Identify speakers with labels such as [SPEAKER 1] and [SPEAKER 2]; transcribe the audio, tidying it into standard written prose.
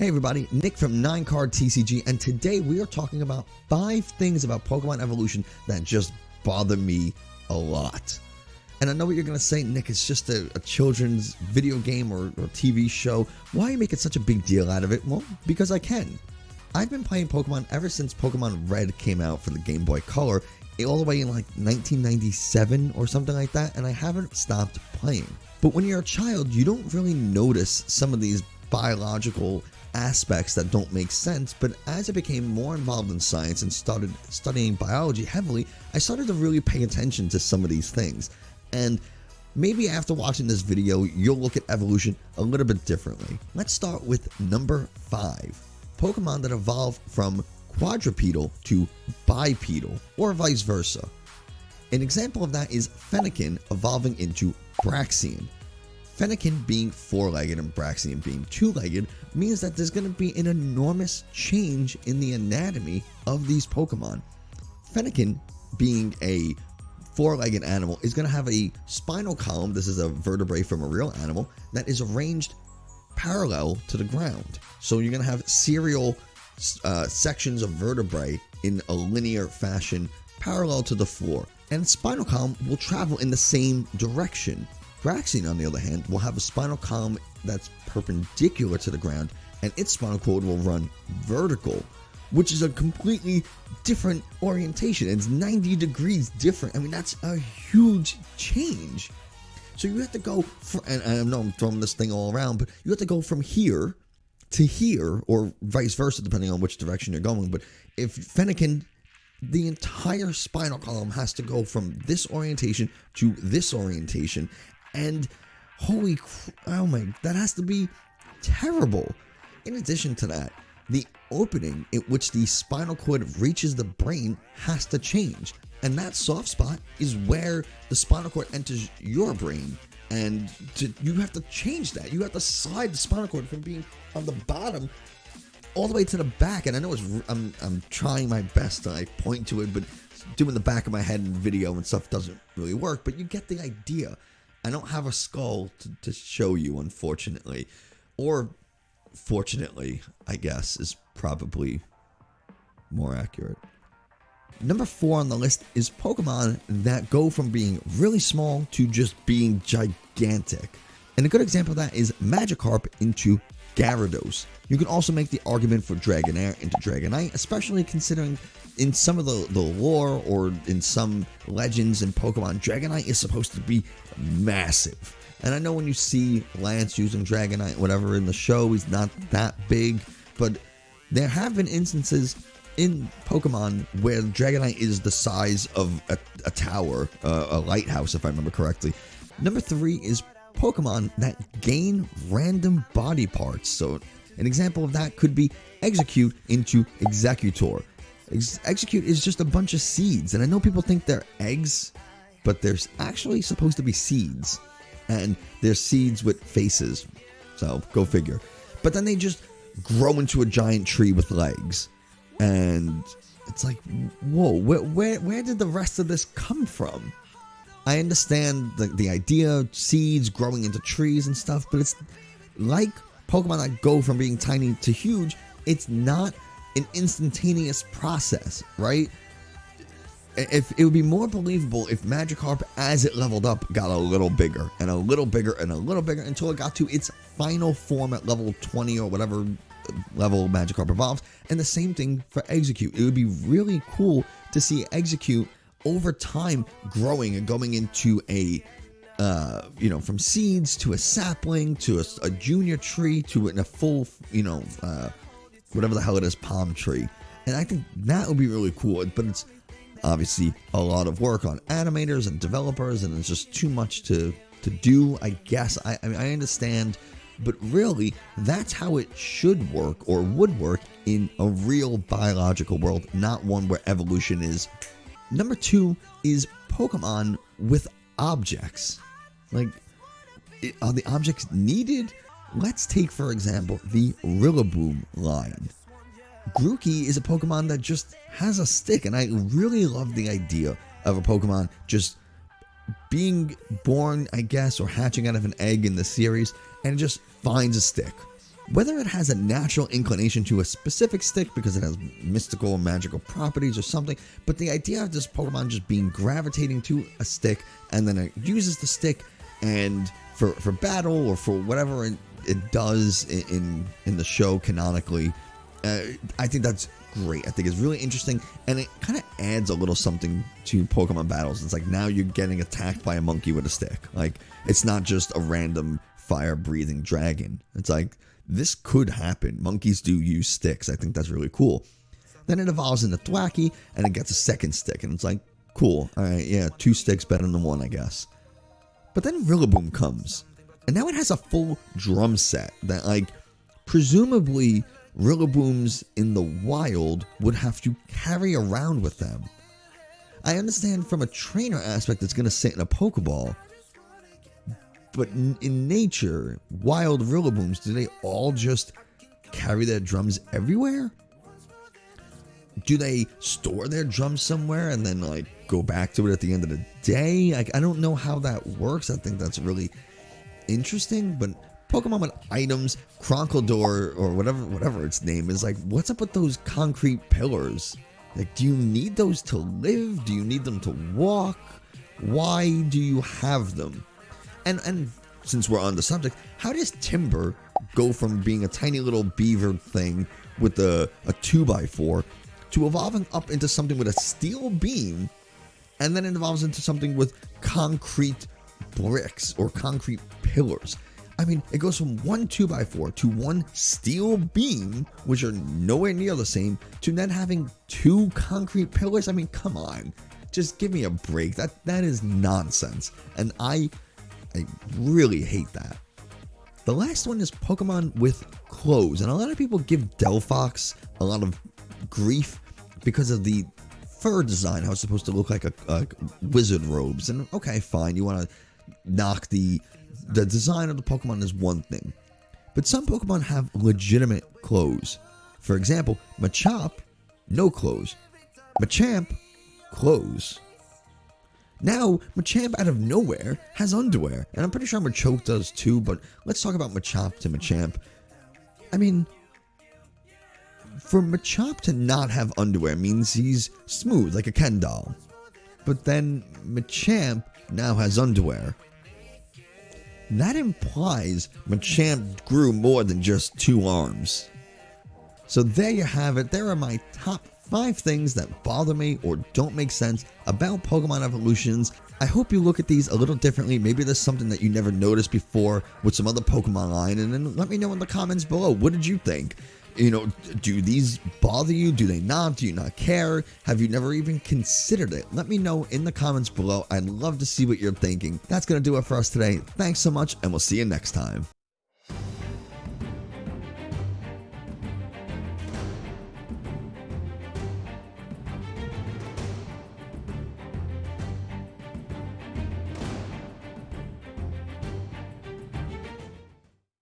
[SPEAKER 1] Hey everybody, Nick from 9Card TCG, and today we are talking about 5 things about Pokemon evolution that just bother me a lot. And I know what you're going to say, Nick, it's just a children's video game or TV show. Why are you making such a big deal out of it? Well, because I can. I've been playing Pokemon ever since Pokemon Red came out for the Game Boy Color, all the way in like 1997 or something like that, and I haven't stopped playing. But when you're a child, you don't really notice some of these biological aspects that don't make sense, but as I became more involved in science and started studying biology heavily, I started to really pay attention to some of these things. And maybe after watching this video, you'll look at evolution a little bit differently. Let's start with number 5. Pokemon that evolve from quadrupedal to bipedal, or vice versa. An example of that is Fennekin evolving into Braixen. Fennekin being 4-legged and Braixen being 2-legged means that there's going to be an enormous change in the anatomy of these Pokemon. Fennekin, being a 4-legged animal, is going to have a spinal column, this is a vertebrae from a real animal, that is arranged parallel to the ground. So you're going to have serial sections of vertebrae in a linear fashion parallel to the floor. And the spinal column will travel in the same direction. Braixen, on the other hand, will have a spinal column that's perpendicular to the ground, and its spinal cord will run vertical, which is a completely different orientation. It's 90 degrees different. I mean, that's a huge change. So you have to go, and I know I'm throwing this thing all around, but you have to go from here to here, or vice versa, depending on which direction you're going. But if Fennekin, the entire spinal column has to go from this orientation to this orientation, and oh my, that has to be terrible. In addition to that, the opening in which the spinal cord reaches the brain has to change. And that soft spot is where the spinal cord enters your brain. And you have to change that. You have to slide the spinal cord from being on the bottom all the way to the back. And I know I'm trying my best to like point to it, but doing the back of my head in video and stuff doesn't really work. But you get the idea. I don't have a skull to show you, unfortunately. Or fortunately, I guess, is probably more accurate. Number 4 on the list is Pokemon that go from being really small to just being gigantic. And a good example of that is Magikarp into Gyarados. You can also make the argument for Dragonair into Dragonite, especially considering in some of the lore or in some legends in Pokemon, Dragonite is supposed to be massive. And I know when you see Lance using Dragonite, whatever, in the show, he's not that big, but there have been instances in Pokemon where Dragonite is the size of a tower, a lighthouse, if I remember correctly. Number 3 is Pokemon that gain random body parts. So an example of that could be Execute into Executor. Execute is just a bunch of seeds, and I know people think they're eggs, but they're actually supposed to be seeds. And they're seeds with faces, so go figure. But then they just grow into a giant tree with legs. And it's like, whoa, where did the rest of this come from? I understand the idea of seeds growing into trees and stuff, but it's like Pokemon that go from being tiny to huge. It's not an instantaneous process, right? If it would be more believable if Magikarp, as it leveled up, got a little bigger and a little bigger and a little bigger until it got to its final form at level 20 or whatever level Magikarp evolves. And the same thing for Execute. It would be really cool to see Execute over time growing and going into a from seeds to a sapling to a junior tree to a full whatever the hell it is, palm tree. And I think that would be really cool, but it's obviously a lot of work on animators and developers, and it's just too much to do, I guess. I mean, I understand, but really, that's how it should work or would work in a real biological world, not one where evolution is. Number 2 is Pokemon with objects. Like, are the objects needed? Let's take, for example, the Rillaboom line. Grookey is a Pokemon that just has a stick, and I really love the idea of a Pokemon just being born, I guess, or hatching out of an egg in the series, and just finds a stick. Whether it has a natural inclination to a specific stick because it has mystical or magical properties or something, but the idea of this Pokemon just being gravitating to a stick and then it uses the stick and for battle or for whatever it does in the show canonically, I think that's great. I think it's really interesting, and it kind of adds a little something to Pokemon battles. It's like now you're getting attacked by a monkey with a stick. Like, it's not just a random fire-breathing dragon. It's like, this could happen. Monkeys do use sticks. I think that's really cool. Then it evolves into Thwackey, and it gets a second stick, and it's like, cool. All right, yeah, 2 sticks better than 1, I guess. But then Rillaboom comes, and now it has a full drum set that, like, presumably Rillabooms in the wild would have to carry around with them. I understand from a trainer aspect it's going to sit in a Pokeball, but in nature, wild Rillabooms, do they all just carry their drums everywhere? Do they store their drums somewhere and then, like, go back to it at the end of the day? Like, I don't know how that works. I think that's really interesting, but Pokemon with items, Kronkledor, or whatever its name is, like, what's up with those concrete pillars? Like, do you need those to live? Do you need them to walk? Why do you have them? And since we're on the subject, how does Timber go from being a tiny little beaver thing with a 2x4 to evolving up into something with a steel beam, and then it evolves into something with concrete bricks or concrete pillars? I mean, it goes from one 2x4 to one steel beam, which are nowhere near the same, to then having 2 concrete pillars. I mean, come on. Just give me a break. That is nonsense. And I really hate that. The last one is Pokemon with clothes. And a lot of people give Delphox a lot of grief because of the fur design, how it's supposed to look like a wizard robes. And okay, fine, you want to knock the design of the Pokemon is one thing, but some Pokemon have legitimate clothes. For example, Machop, no clothes. Machamp, clothes. Now, Machamp out of nowhere has underwear, and I'm pretty sure Machoke does too, but let's talk about Machop to Machamp. I mean, for Machop to not have underwear means he's smooth like a Ken doll, but then Machamp now has underwear. That implies Machamp grew more than just 2 arms. So there you have it. There are my top 5 things that bother me or don't make sense about Pokemon evolutions. I hope you look at these a little differently. Maybe there's something that you never noticed before with some other Pokemon line, and then let me know in the comments below. What did you think? You know, do these bother you? Do they not? Do you not care? Have you never even considered it? Let me know in the comments below. I'd love to see what you're thinking. That's going to do it for us today. Thanks so much, and we'll see you next time.